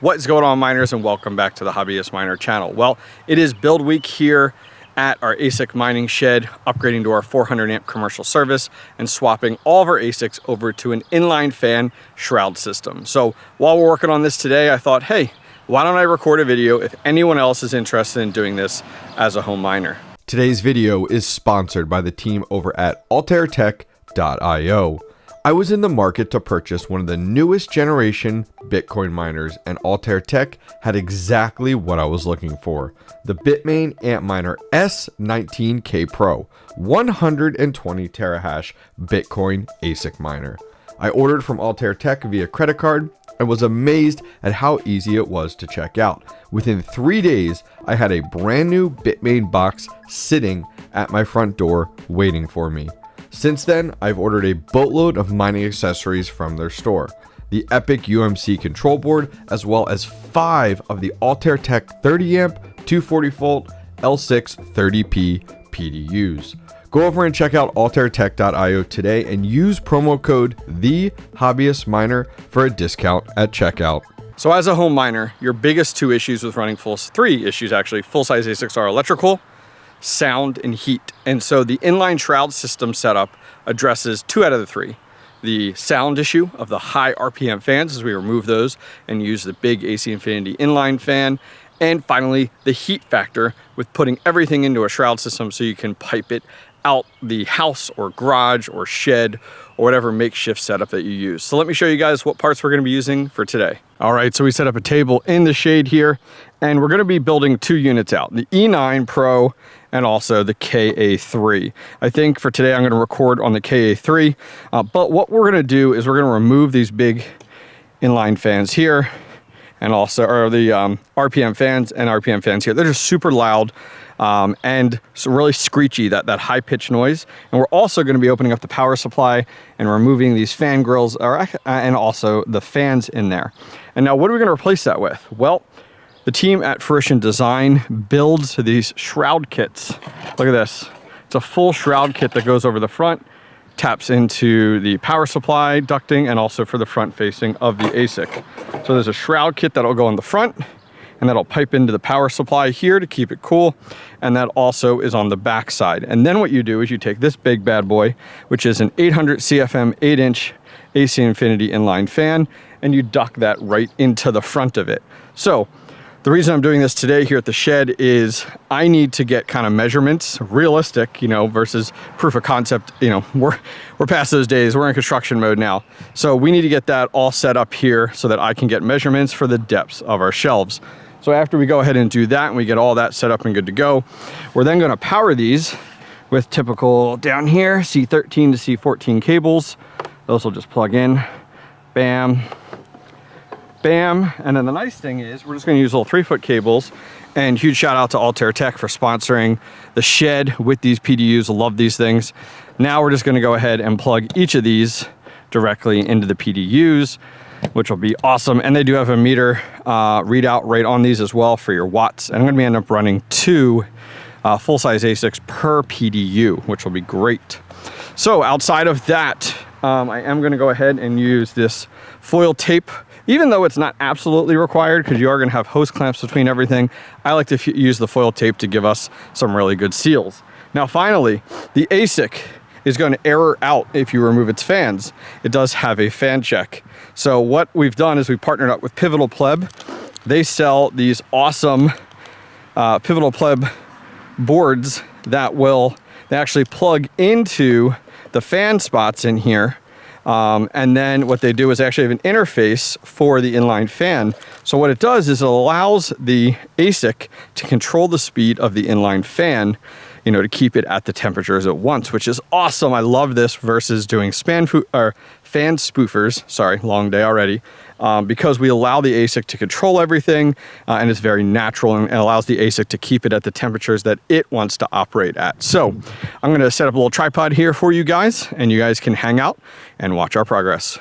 What's going on, miners, and welcome back to the Hobbyist Miner channel. Well, it is build week here at our ASIC mining shed, upgrading to our 400 amp commercial service and swapping all of our ASICs over to an inline fan shroud system. So while we're working on this today, I thought, hey, why don't I record a video if anyone else is interested in doing this as a home miner? Today's video is sponsored by the team over at altertech.io. I was in the market to purchase one of the newest generation Bitcoin miners, and Altair Tech had exactly what I was looking for. The Bitmain Antminer S19K Pro 120 terahash Bitcoin ASIC miner. I ordered from Altair Tech via credit card and was amazed at how easy it was to check out. Within 3 days, I had a brand new Bitmain box sitting at my front door waiting for me. Since then, I've ordered a boatload of mining accessories from their store. The Epic UMC control board, as well as 5 of the Altair Tech 30 amp 240 volt L6 30P PDUs. Go over and check out altertech.io today and use promo code THEHobbyistMiner for a discount at checkout. So as a home miner, your biggest two issues with running three issues actually, full-size ASICs are electrical, sound, and heat. And so the inline shroud system setup addresses 2 out of the 3. The sound issue of the high RPM fans, as we remove those and use the big AC Infinity inline fan. And finally, the heat factor with putting everything into a shroud system so you can pipe it out the house or garage or shed or whatever makeshift setup that you use. So let me show you guys what parts we're going to be using for today. All right, so we set up a table in the shade here, and we're going to be building 2 units out, the E9 Pro and also the KA3. I think for today I'm going to record on the KA3, but what we're going to do is we're going to remove these big inline fans here and also the RPM fans and RPM fans here. They're just super loud and really screechy, that high-pitched noise. And we're also going to be opening up the power supply and removing these fan grills and also the fans in there. And now what are we going to replace that with? Well, the team at Fruition Design builds these shroud kits. Look at this. It's a full shroud kit that goes over the front, taps into the power supply ducting, and also for the front facing of the ASIC. So there's a shroud kit that'll go in the front, and that'll pipe into the power supply here to keep it cool, and that also is on the back side. And then what you do is you take this big bad boy, which is an 800 CFM 8-inch AC Infinity inline fan, and you duct that right into the front of it. So the reason I'm doing this today here at the shed is I need to get kind of measurements, realistic, versus proof of concept. We're past those days. We're in construction mode now. So we need to get that all set up here so that I can get measurements for the depths of our shelves. So after we go ahead and do that and we get all that set up and good to go, we're then going to power these with typical down here C13 to C14 cables. Those will just plug in, bam, bam. And then the nice thing is we're just going to use little 3-foot cables, and huge shout out to Altair Tech for sponsoring the shed with these PDUs. I love these things. Now we're just going to go ahead and plug each of these directly into the PDUs, which will be awesome. And they do have a meter readout right on these as well for your watts. And I'm going to end up running 2 full-size ASICs per PDU, which will be great. So outside of that, I am going to go ahead and use this foil tape. Even though it's not absolutely required, because you are going to have hose clamps between everything, I like to use the foil tape to give us some really good seals. Now finally, the ASIC is going to error out if you remove its fans. It does have a fan check. So what we've done is we've partnered up with Pivotal Pleb. They sell these awesome Pivotal Pleb boards that they actually plug into the fan spots in here. And then what they do is actually have an interface for the inline fan. So what it does is it allows the ASIC to control the speed of the inline fan, to keep it at the temperatures it wants, which is awesome. I love this versus doing fan spoofers. Sorry, long day already. Because we allow the ASIC to control everything, and it's very natural and allows the ASIC to keep it at the temperatures that it wants to operate at. So I'm going to set up a little tripod here for you guys, and you guys can hang out and watch our progress.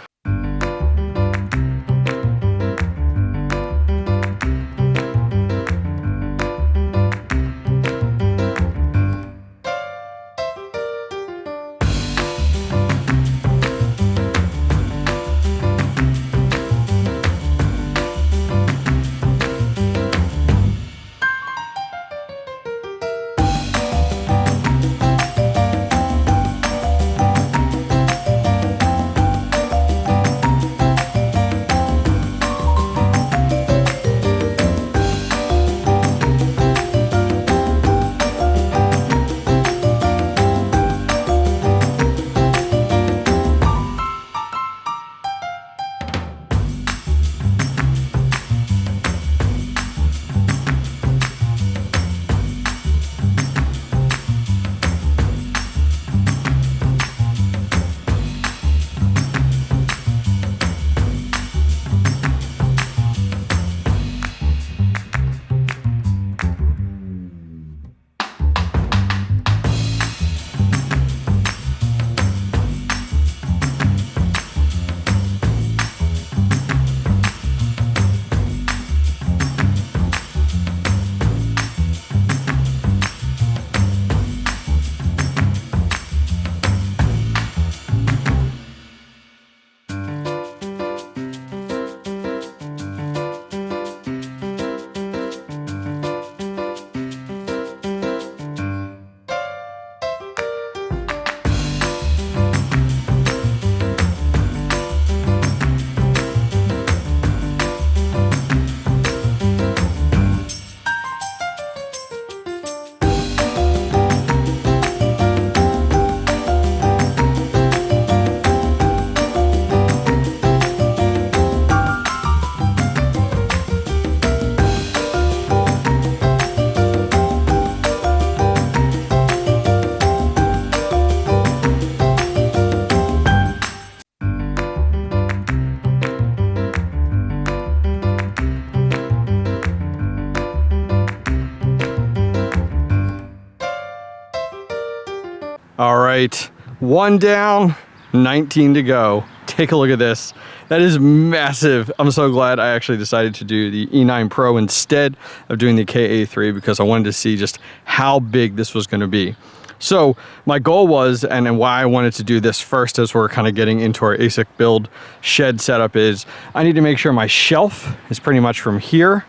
All right, 1 down, 19 to go. Take a look at this. That is massive. I'm so glad I actually decided to do the E9 Pro instead of doing the KA3 because I wanted to see just how big this was going to be. So my goal was, and why I wanted to do this first as we're kind of getting into our ASIC build shed setup, is I need to make sure my shelf is pretty much from here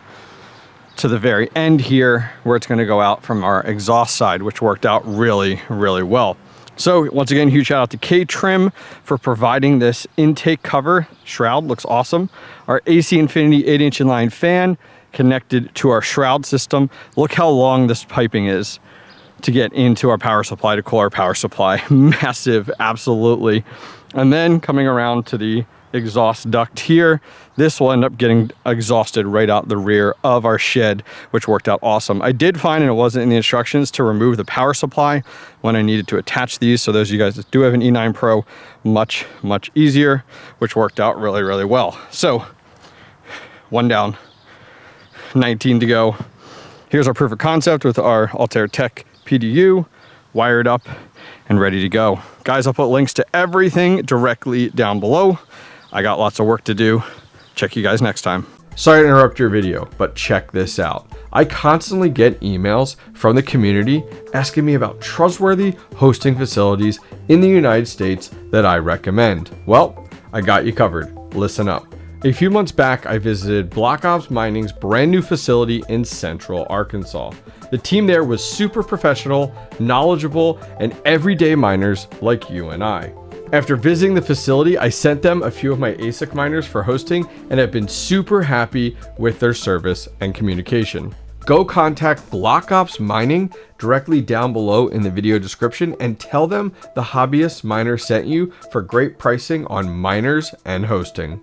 to the very end here, where it's going to go out from our exhaust side, which worked out really, really well. So once again, huge shout out to K-Trim for providing this intake cover. Shroud looks awesome. Our AC Infinity 8-inch inline fan connected to our shroud system. Look how long this piping is to get into our power supply, to cool our power supply. Massive, absolutely. And then coming around to the exhaust duct here, this will end up getting exhausted right out the rear of our shed, which worked out awesome. I did find, and it wasn't in the instructions, to remove the power supply when I needed to attach these. So those of you guys that do have an E9 Pro, much, much easier, which worked out really, really well. So 1 down, 19 to go. Here's our proof of concept with our Altair Tech PDU wired up and ready to go. Guys, I'll put links to everything directly down below. I got lots of work to do. Check you guys next time. Sorry to interrupt your video, but check this out. I constantly get emails from the community asking me about trustworthy hosting facilities in the United States that I recommend. Well, I got you covered. Listen up. A few months back, I visited Block Ops Mining's brand new facility in Central Arkansas. The team there was super professional, knowledgeable, and everyday miners like you and I. After visiting the facility, I sent them a few of my ASIC miners for hosting and have been super happy with their service and communication. Go contact Block Ops Mining directly down below in the video description and tell them the Hobbyist Miner sent you for great pricing on miners and hosting.